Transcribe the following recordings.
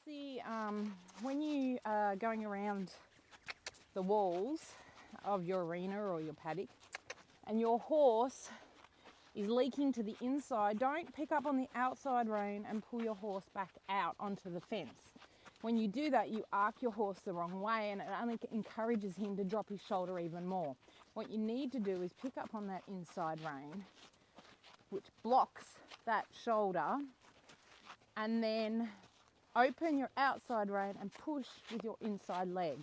Cassie, when you are going around the walls of your arena or your paddock and your horse is leaking to the inside, don't pick up on the outside rein and pull your horse back out onto the fence. When you do that, you arc your horse the wrong way and it only encourages him to drop his shoulder even more. What you need to do is pick up on that inside rein, which blocks that shoulder, and then open your outside rein and push with your inside leg.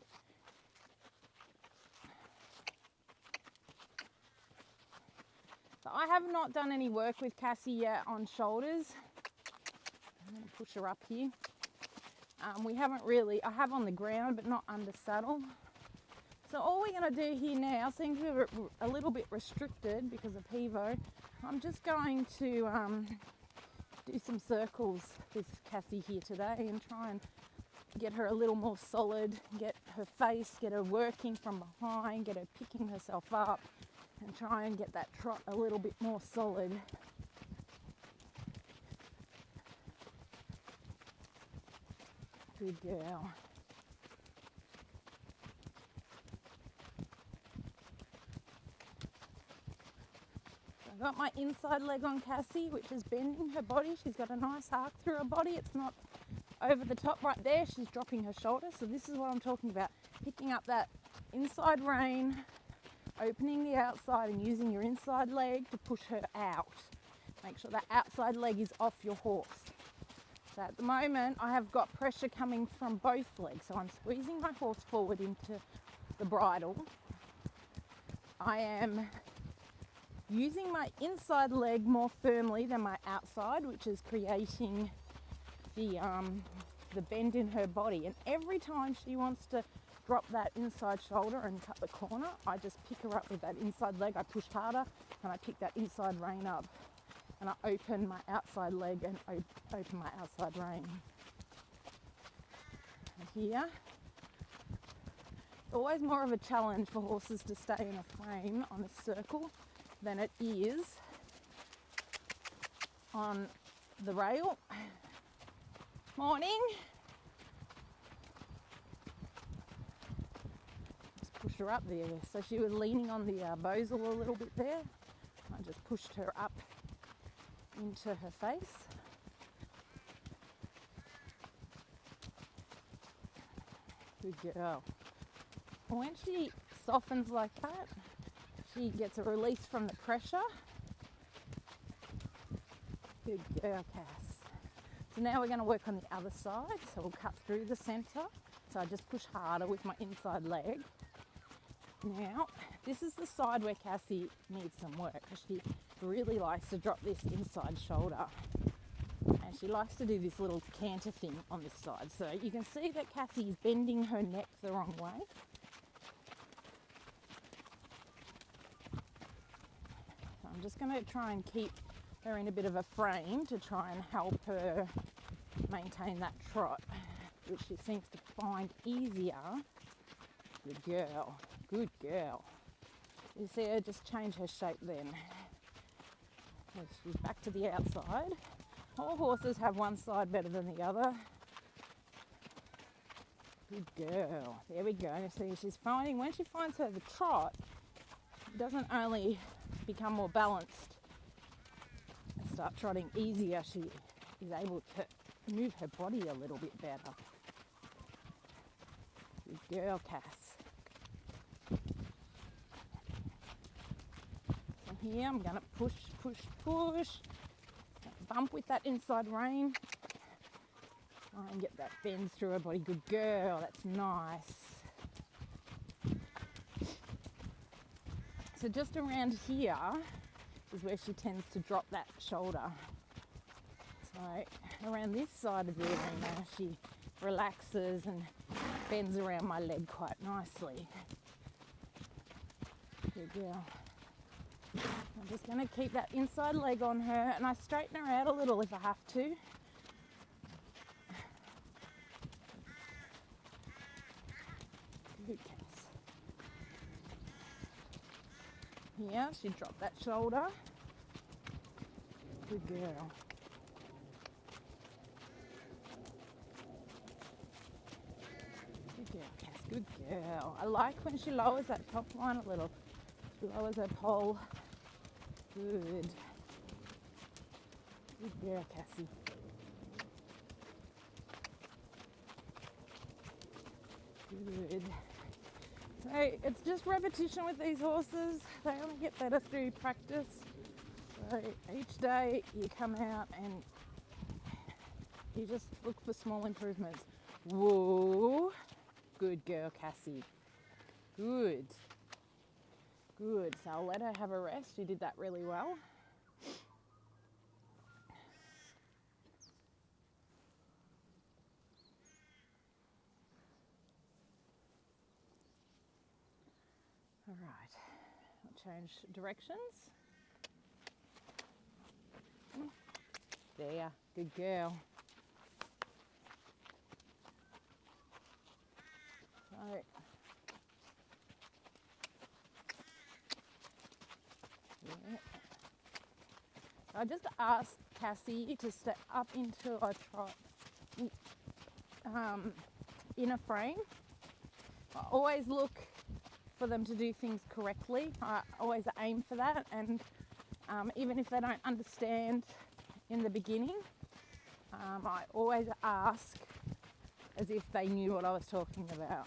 So I have not done any work with Cassie yet on shoulders. I'm going to push her up here. We haven't really, I have on the ground but not under saddle. So all we're going to do here now, seems we're a little bit restricted because of Pivo, I'm just going to do some circles with Cassie here today and try and get her a little more solid, get her face, get her working from behind, get her picking herself up and try and get that trot a little bit more solid. Good girl. I've got my inside leg on Cassie, which is bending her body. She's got a nice arc through her body. It's not over the top right there. She's dropping her shoulder. So this is what I'm talking about. Picking up that inside rein, opening the outside and using your inside leg to push her out. Make sure that outside leg is off your horse. So at the moment, I have got pressure coming from both legs. So I'm squeezing my horse forward into the bridle. I am using my inside leg more firmly than my outside, which is creating the bend in her body. And every time she wants to drop that inside shoulder and cut the corner, I just pick her up with that inside leg. I push harder and I pick that inside rein up and I open my outside leg and open my outside rein. And here, it's always more of a challenge for horses to stay in a frame on a circle than it is on the rail. Morning. Just push her up there. So she was leaning on the bosal a little bit there. I just pushed her up into her face. Good girl. When she softens like that, she gets a release from the pressure. Good girl, Cass. So now we're going to work on the other side. So we'll cut through the centre. So I just push harder with my inside leg. Now, this is the side where Cassie needs some work because she really likes to drop this inside shoulder. And she likes to do this little canter thing on this side. So you can see that Cassie is bending her neck the wrong way. So I'm just going to try and keep her in a bit of a frame to try and help her maintain that trot, which she seems to find easier. Good girl. Good girl. You see her just change her shape then. So she's back to the outside. All horses have one side better than the other. Good girl. There we go. See, she's finding, when she finds her the trot, it doesn't only become more balanced and start trotting easier, she is able to move her body a little bit better. Good girl, Cass. So here I'm going to push, push, push. Bump with that inside rein. Try and get that bend through her body. Good girl, that's nice. So just around here is where she tends to drop that shoulder. So around this side of the arena, she relaxes and bends around my leg quite nicely. Good girl. I'm just going to keep that inside leg on her and I straighten her out a little if I have to. Good Cass. Here, she dropped that shoulder. Good girl. girl. I like when she lowers that top line a little. She lowers her pole. Good. Good girl, Cassie. Good. So it's just repetition with these horses. They only get better through practice. So each day you come out and you just look for small improvements. Whoa. Good girl, Cassie. Good. Good. So I'll let her have a rest. She did that really well. All right. I'll change directions. There. Good girl. So, yeah. I just asked Cassie to step up into a trot in a frame. I always look for them to do things correctly. I always aim for that, and even if they don't understand in the beginning, I always ask as if they knew what I was talking about,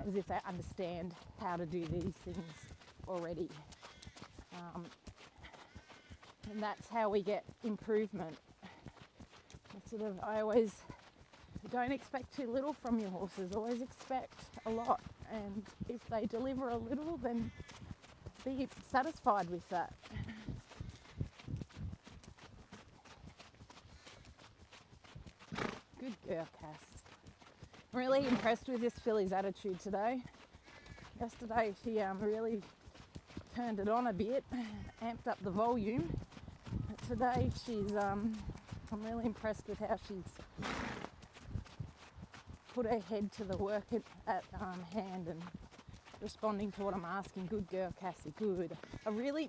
as if they understand how to do these things already. And that's how we get improvement. I always don't expect too little from your horses, always expect a lot. And if they deliver a little, then be satisfied with that. Good girl, Cass. I'm really impressed with this filly's attitude today. Yesterday she really turned it on a bit, amped up the volume. But today I'm really impressed with how she's put her head to the work at hand and responding to what I'm asking. Good girl, Cassie, good. I really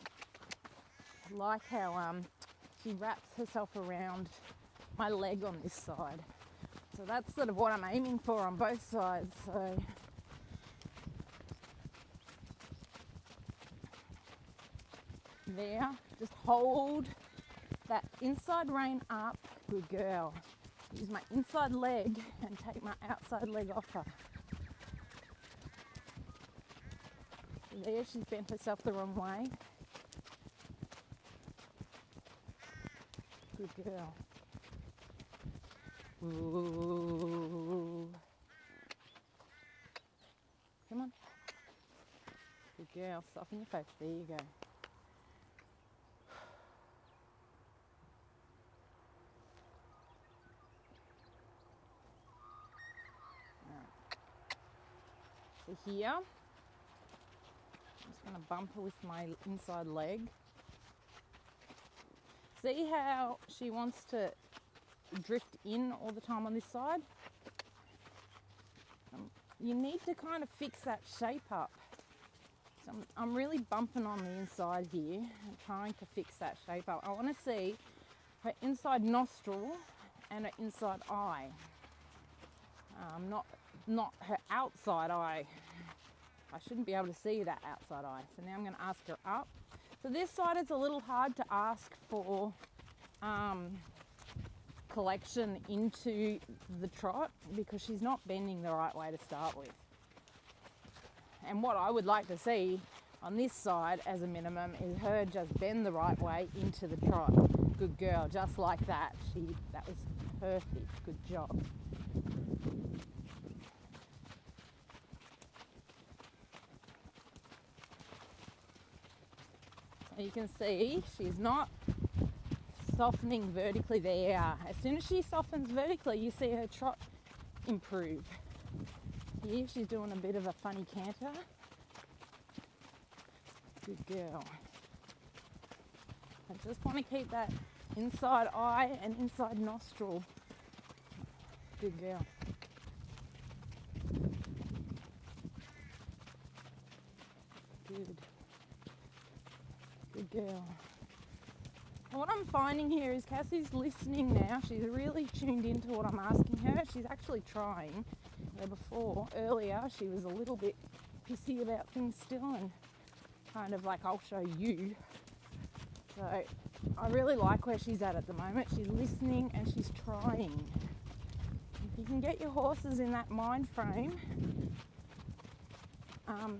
like how she wraps herself around my leg on this side. So that's sort of what I'm aiming for on both sides. So there, just hold that inside rein up. Good girl. Use my inside leg and take my outside leg off her. There, she's bent herself the wrong way. Good girl. Ooh. Come on. Good girl. Soften your face. There you go. So here, I'm just going to bump her with my inside leg. See how she wants to drift in all the time on this side? You need to kind of fix that shape up. So I'm really bumping on the inside here and trying to fix that shape up. I want to see her inside nostril and her inside eye. Not her outside eye. I shouldn't be able to see that outside eye. So now I'm going to ask her up. So this side is a little hard to ask for collection into the trot because she's not bending the right way to start with. And what I would like to see on this side as a minimum is her just bend the right way into the trot. Good girl, just like that. That was perfect. Good job. You can see she's not softening vertically there. As soon as she softens vertically, you see her trot improve. Here she's doing a bit of a funny canter. Good girl. I just want to keep that inside eye and inside nostril. Good girl. Good. Good girl. And what I'm finding here is Cassie's listening now. She's really tuned into what I'm asking her. She's actually trying. where before, earlier, she was a little bit pissy about things still and kind of like, I'll show you. So I really like where she's at the moment. She's listening and she's trying. If you can get your horses in that mind frame,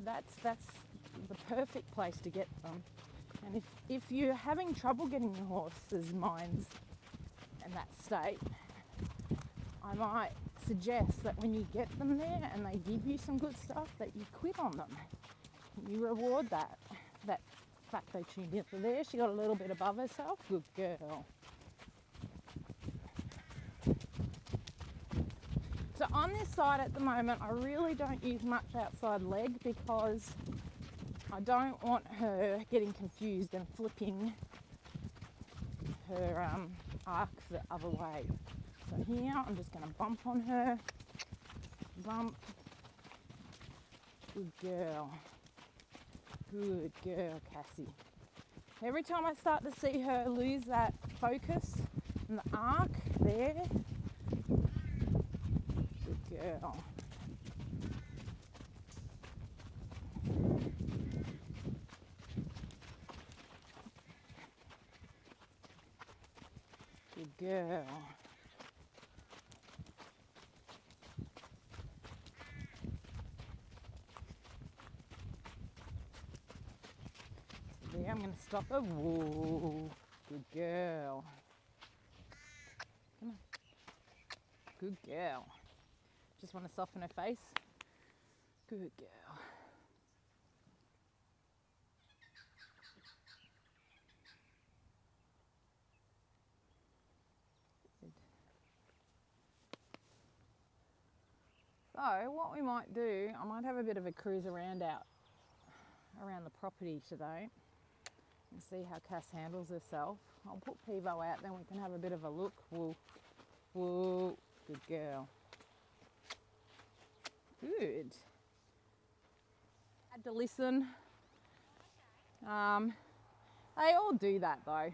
that's the perfect place to get them. And if you're having trouble getting your horses' minds in that state, I might suggest that when you get them there and they give you some good stuff, that you quit on them. You reward that fact they tuned in. So there, she got a little bit above herself. Good girl. So on this side at the moment, I really don't use much outside leg because I don't want her getting confused and flipping her arc the other way. So here, I'm just going to bump on her. Bump. Good girl. Good girl, Cassie. Every time I start to see her lose that focus and the arc there, good girl. Good girl. There, I'm going to stop her. Whoa. Good girl. Come on. Good girl. Just want to soften her face. Good girl. Good. So what we might do, I might have a bit of a cruise around the property today and see how Cass handles herself. I'll put Pivo out, then we can have a bit of a look. Whoa, whoa, good girl. Good. Had to listen. They all do that though.